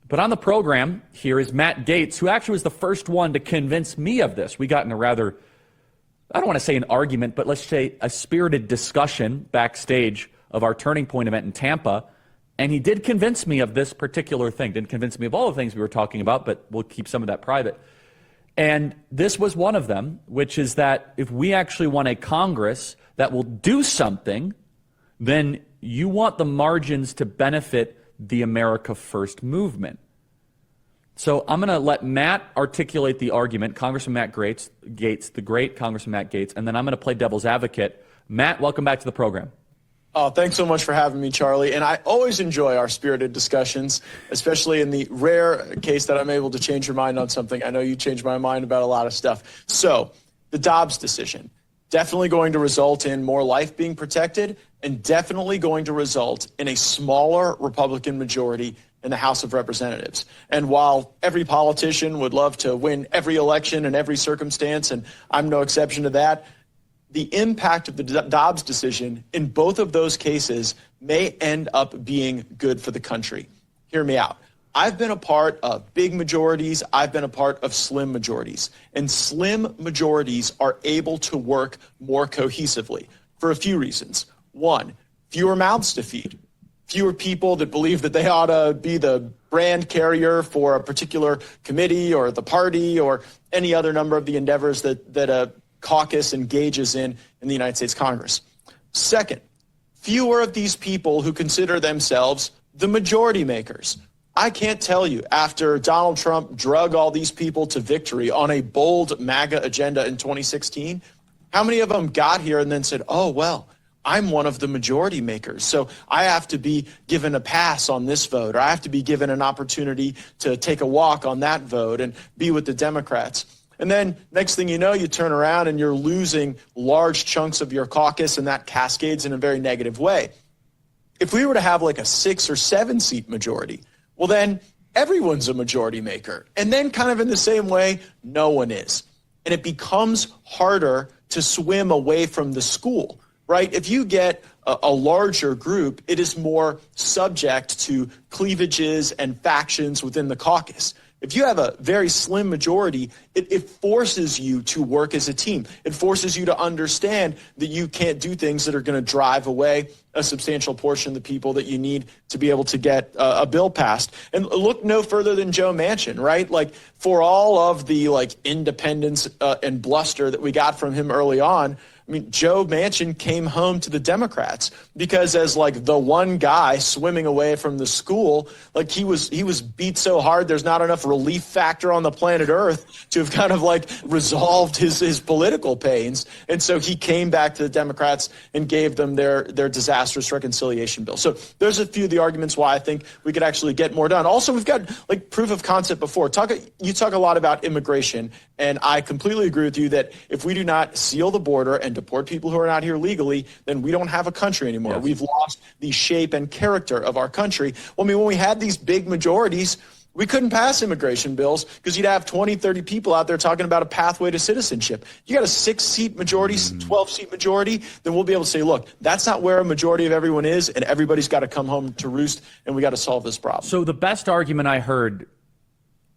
But on the program here is Matt Gaetz, who actually was the first one to convince me of this. We got in a rather, I don't want to say an argument, but let's say a spirited discussion backstage of our Turning Point event in Tampa. And he did convince me of this particular thing. Didn't convince me of all the things we were talking about, but we'll keep some of that private. And this was one of them, which is that if we actually want a Congress that will do something, then you want the margins to benefit the America First movement. So I'm going to let Matt articulate the argument, Congressman Matt Gaetz, the great Congressman Matt Gaetz, and then I'm going to play devil's advocate. Matt, welcome back to the program. Oh, thanks so much for having me, Charlie. And I always enjoy our spirited discussions, especially in the rare case that I'm able to change your mind on something. I know you changed my mind about a lot of stuff. So the Dobbs decision, definitely going to result in more life being protected and definitely going to result in a smaller Republican majority in the House of Representatives. And while every politician would love to win every election in every circumstance, and I'm no exception to that, the impact of the Dobbs decision in both of those cases may end up being good for the country. Hear me out. I've been a part of big majorities. I've been a part of slim majorities. And slim majorities are able to work more cohesively for a few reasons. One, fewer mouths to feed. Fewer people that believe that they ought to be the brand carrier for a particular committee or the party or any other number of the endeavors that a caucus engages in the United States Congress. Second, fewer of these people who consider themselves the majority makers. I can't tell you, after Donald Trump drug all these people to victory on a bold MAGA agenda in 2016, how many of them got here and then said, oh, well, I'm one of the majority makers, so I have to be given a pass on this vote, or I have to be given an opportunity to take a walk on that vote and be with the Democrats. And then next thing you know, you turn around and you're losing large chunks of your caucus, and that cascades in a very negative way. If we were to have like a 6 or 7 seat majority, well, then everyone's a majority maker. And then kind of in the same way, no one is. And it becomes harder to swim away from the school, right? If you get a larger group, it is more subject to cleavages and factions within the caucus. If you have a very slim majority, it forces you to work as a team. It forces you to understand that you can't do things that are going to drive away a substantial portion of the people that you need to be able to get a bill passed. And look no further than Joe Manchin, right? Like, for all of the independence and bluster that we got from him early on, I mean, Joe Manchin came home to the Democrats because as the one guy swimming away from the school, he was beat so hard there's not enough relief factor on the planet Earth to have kind of resolved his political pains. And so he came back to the Democrats and gave them their disastrous reconciliation bill. So there's a few of the arguments why I think we could actually get more done. Also, we've got proof of concept before. You talk a lot about immigration, and I completely agree with you that if we do not seal the border and deport people who are not here legally, then we don't have a country anymore. Yes. We've lost the shape and character of our country. Well, I mean, when we had these big majorities, we couldn't pass immigration bills because you'd have 20, 30 people out there talking about a pathway to citizenship. You got a 6-seat majority, 12-seat majority, then we'll be able to say, look, that's not where a majority of everyone is, and everybody's got to come home to roost, and we got to solve this problem. So the best argument I heard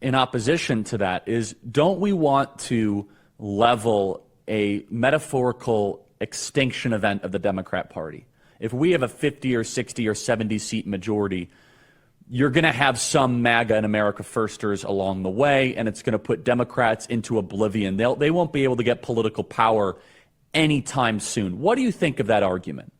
in opposition to that is, don't we want to level a metaphorical extinction event of the Democrat Party? If we have a 50 or 60 or 70 seat majority, you're going to have some MAGA and America Firsters along the way, and it's going to put Democrats into oblivion. They won't be able to get political power anytime soon. What do you think of that argument?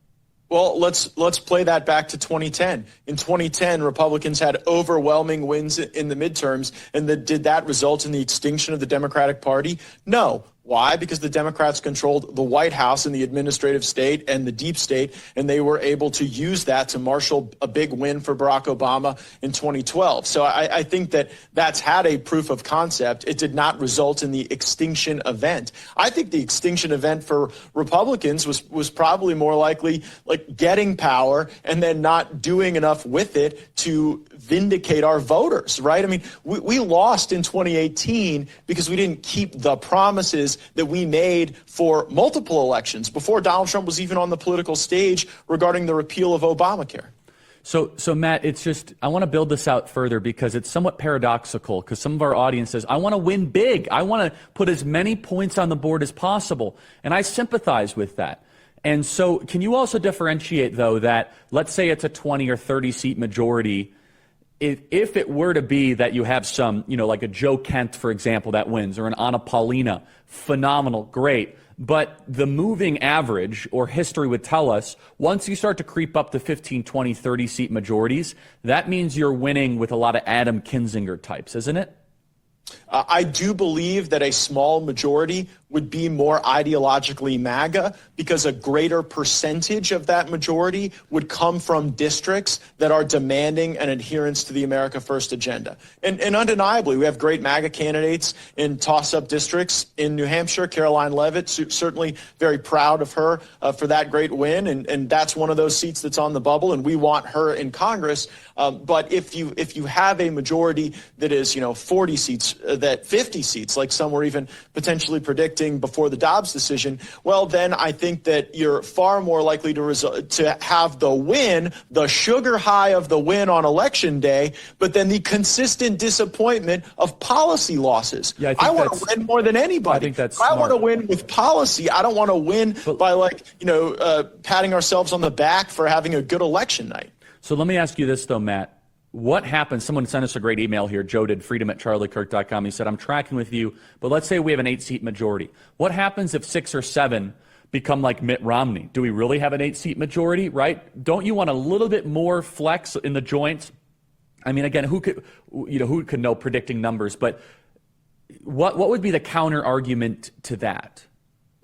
Well, let's play that back to 2010. In 2010, Republicans had overwhelming wins in the midterms, and did that result in the extinction of the Democratic Party? No. Why? Because the Democrats controlled the White House and the administrative state and the deep state, and they were able to use that to marshal a big win for Barack Obama in 2012. So I think that's had a proof of concept. It did not result in the extinction event. I think the extinction event for Republicans was probably more likely getting power and then not doing enough with it to vindicate our voters, right? I mean, we lost in 2018 because we didn't keep the promises that we made for multiple elections before Donald Trump was even on the political stage regarding the repeal of Obamacare. So Matt, it's just, I want to build this out further because it's somewhat paradoxical, because some of our audience says, I want to win big. I want to put as many points on the board as possible. And I sympathize with that. And so can you also differentiate, though, that let's say it's a 20 or 30 seat majority. If it were to be that you have some, like a Joe Kent, for example, that wins, or an Anna Paulina, phenomenal, great. But the moving average, or history would tell us, once you start to creep up to 15, 20, 30 seat majorities, that means you're winning with a lot of Adam Kinzinger types, isn't it? I do believe that a small majority would be more ideologically MAGA because a greater percentage of that majority would come from districts that are demanding an adherence to the America First agenda. And undeniably, we have great MAGA candidates in toss-up districts in New Hampshire. Caroline Leavitt, certainly very proud of her for that great win. And that's one of those seats that's on the bubble, and we want her in Congress. But if you have a majority that is, 40 seats, that 50 seats, like some were even potentially predicting before the Dobbs decision, well, then I think that you're far more likely to have the win, the sugar high of the win on election day, but then the consistent disappointment of policy losses. Yeah, I want to win more than anybody. I think that's I smart. want to win with policy. I don't want to win by patting ourselves on the back for having a good election night. So let me ask you this, though, Matt. What happens? Someone sent us a great email here. Joe did, freedom@charliekirk.com. He said, I'm tracking with you, but let's say we have an 8-seat majority. What happens if 6 or 7 become like Mitt Romney? Do we really have an 8-seat majority, right? Don't you want a little bit more flex in the joints? I mean, again, who could know predicting numbers, but what would be the counter argument to that?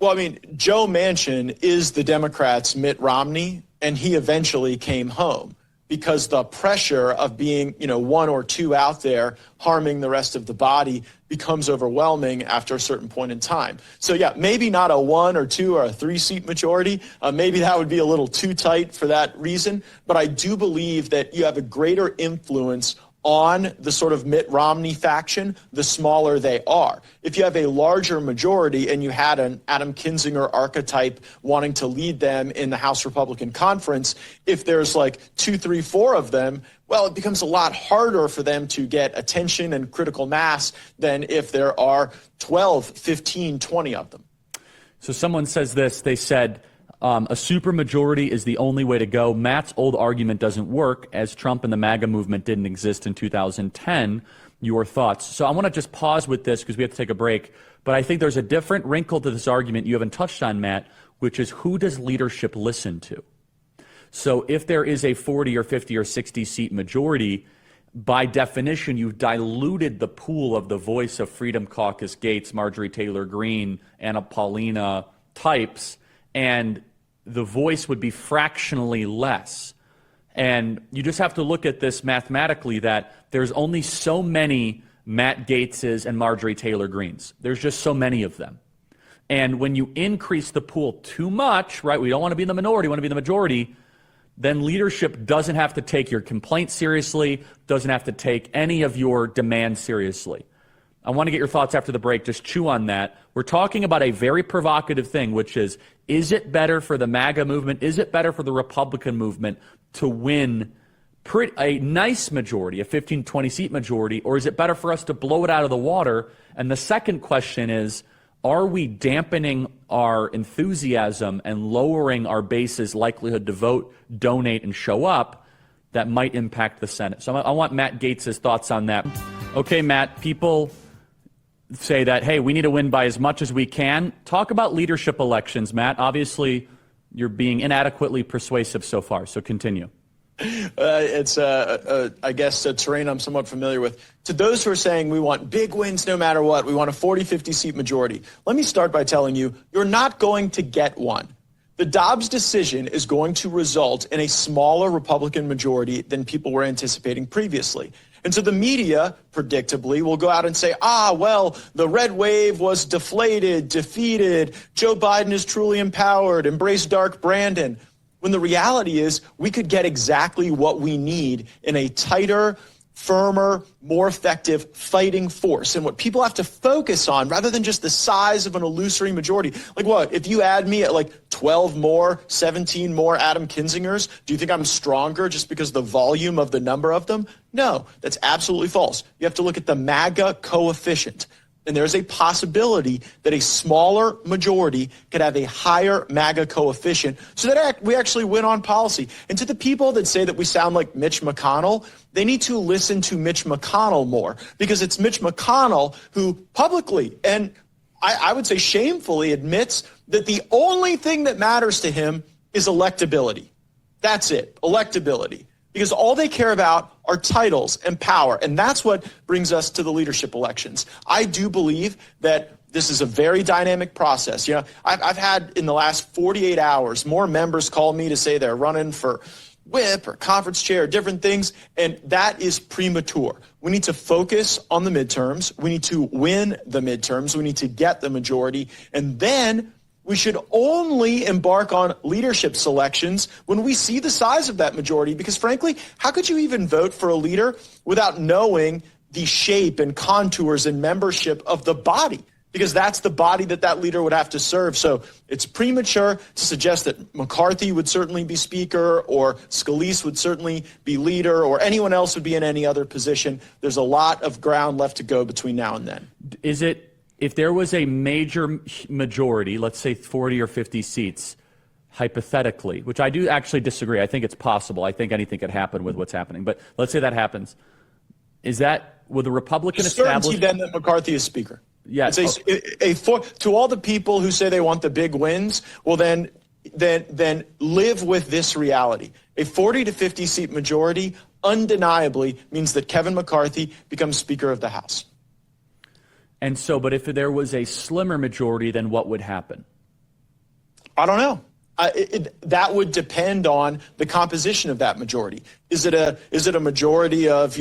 Well, I mean, Joe Manchin is the Democrats' Mitt Romney, and he eventually came home, because the pressure of being, 1 or 2 out there harming the rest of the body becomes overwhelming after a certain point in time. So, yeah, maybe not a 1 or 2 or a 3-seat majority. Maybe that would be a little too tight for that reason. But I do believe that you have a greater influence on the sort of Mitt Romney faction, the smaller they are. If you have a larger majority and you had an Adam Kinzinger archetype wanting to lead them in the House Republican Conference, if there's like 2, 3, 4 of them, well, it becomes a lot harder for them to get attention and critical mass than if there are 12, 15, 20 of them. So someone says this, they said, a supermajority is the only way to go. Matt's old argument doesn't work, as Trump and the MAGA movement didn't exist in 2010. Your thoughts? So I want to just pause with this because we have to take a break. But I think there's a different wrinkle to this argument you haven't touched on, Matt, which is who does leadership listen to? So if there is a 40 or 50 or 60 seat majority, by definition, you've diluted the pool of the voice of Freedom Caucus Gaetz, Marjorie Taylor Greene, Anna Paulina types, and the voice would be fractionally less. And you just have to look at this mathematically, that there's only so many Matt Gaetzes and Marjorie Taylor Greenes. There's just so many of them. And when you increase the pool too much, right, we don't want to be in the minority, we want to be in the majority, then leadership doesn't have to take your complaints seriously, doesn't have to take any of your demands seriously. I want to get your thoughts after the break. Just chew on that. We're talking about a very provocative thing, which is it better for the MAGA movement? Is it better for the Republican movement to win a nice majority, a 15, 20 seat majority, or is it better for us to blow it out of the water? And the second question is, are we dampening our enthusiasm and lowering our base's likelihood to vote, donate, and show up that might impact the Senate? So I want Matt Gaetz's thoughts on that. Okay, Matt, people say that, hey, we need to win by as much as we can. Talk about leadership elections, Matt. Obviously, you're being inadequately persuasive so far, so continue. It's, I guess, a terrain I'm somewhat familiar with. To those who are saying we want big wins no matter what, we want a 40, 50 seat majority, let me start by telling you, you're not going to get one. The Dobbs decision is going to result in a smaller Republican majority than people were anticipating previously. And so the media, predictably, will go out and say, well, the red wave was deflated, defeated, Joe Biden is truly empowered, embrace dark Brandon. When the reality is we could get exactly what we need in a tighter, firmer, more effective fighting force. And what people have to focus on, rather than just the size of an illusory majority, like what? If you add me at like 12 more, 17 more Adam Kinzingers, do you think I'm stronger just because of the volume of the number of them? No, that's absolutely false. You have to look at the MAGA coefficient. And there's a possibility that a smaller majority could have a higher MAGA coefficient so that we actually win on policy. And to the people that say that we sound like Mitch McConnell, they need to listen to Mitch McConnell more, because it's Mitch McConnell who publicly and I would say shamefully admits that the only thing that matters to him is electability. That's it, electability. Because all they care about are titles and power. And that's what brings us to the leadership elections. I do believe that this is a very dynamic process. You know, I've had in the last 48 hours more members call me to say they're running for whip or conference chair, different things, and that is premature. We need to focus on the midterms. We need to win the midterms. We need to get the majority, and then we should only embark on leadership selections when we see the size of that majority, because frankly, how could you even vote for a leader without knowing the shape and contours and membership of the body? Because that's the body that leader would have to serve. So it's premature to suggest that McCarthy would certainly be speaker, or Scalise would certainly be leader, or anyone else would be in any other position. There's a lot of ground left to go between now and then. Is it, if there was a major majority, let's say 40 or 50 seats, hypothetically, which I do actually disagree. I think it's possible. I think anything could happen with what's happening. But let's say that happens. Is that, would the Republican establishment then that McCarthy is speaker? Yeah. To all the people who say they want the big wins, well, then live with this reality. A 40 to 50 seat majority undeniably means that Kevin McCarthy becomes Speaker of the House. And so, but if there was a slimmer majority, then what would happen? I don't know. That would depend on the composition of that majority. Is it a majority of,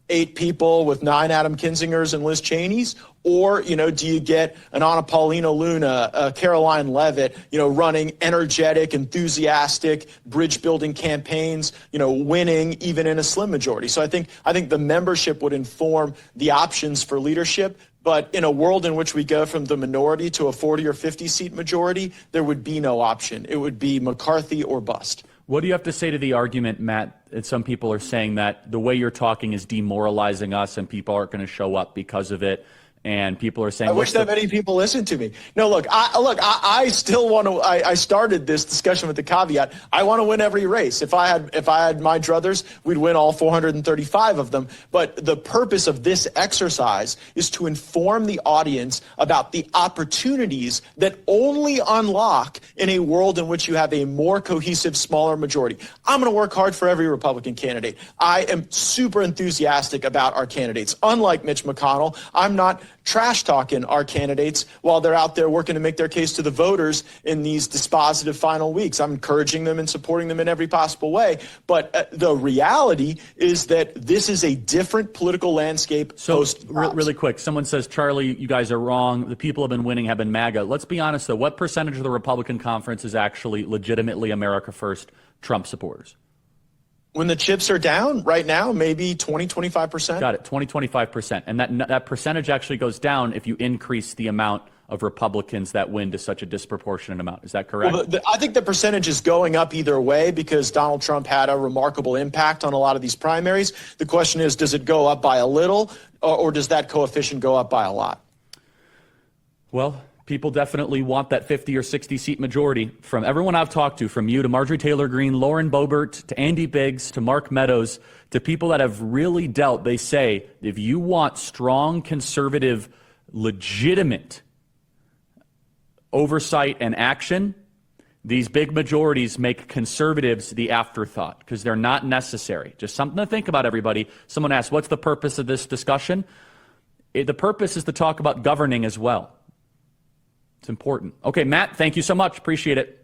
8 people with 9 Adam Kinzingers and Liz Cheneys? Or, do you get an Anna Paulina Luna, Caroline Leavitt, running energetic, enthusiastic, bridge-building campaigns, winning even in a slim majority? So I think the membership would inform the options for leadership. But in a world in which we go from the minority to a 40 or 50 seat majority, there would be no option. It would be McCarthy or bust. What do you have to say to the argument, Matt, that some people are saying that the way you're talking is demoralizing us and people aren't going to show up because of it? And people are saying, I wish that many people listen to me. No, look, I still want to. I started this discussion with the caveat: I want to win every race. If I had my druthers, we'd win all 435 of them. But the purpose of this exercise is to inform the audience about the opportunities that only unlock in a world in which you have a more cohesive, smaller majority. I'm going to work hard for every Republican candidate. I am super enthusiastic about our candidates. Unlike Mitch McConnell, I'm not trash talking our candidates while they're out there working to make their case to the voters in these dispositive final weeks. I'm encouraging them and supporting them in every possible way. But the reality is that this is a different political landscape. So really quick, someone says, Charlie, you guys are wrong. The people have been winning have been MAGA. Let's be honest, though. What percentage of the Republican conference is actually legitimately America First Trump supporters? When the chips are down right now, maybe 20, 25%. Got it, 20, 25%. And that percentage actually goes down if you increase the amount of Republicans that win to such a disproportionate amount. Is that correct? Well, I think the percentage is going up either way because Donald Trump had a remarkable impact on a lot of these primaries. The question is, does it go up by a little or does that coefficient go up by a lot? Well, people definitely want that 50 or 60 seat majority. From everyone I've talked to, from you to Marjorie Taylor Greene, Lauren Boebert, to Andy Biggs, to Mark Meadows, to people that have really dealt, they say, if you want strong, conservative, legitimate oversight and action, these big majorities make conservatives the afterthought because they're not necessary. Just something to think about, everybody. Someone asked, what's the purpose of this discussion? The purpose is to talk about governing as well. It's important. Okay, Matt, thank you so much. Appreciate it.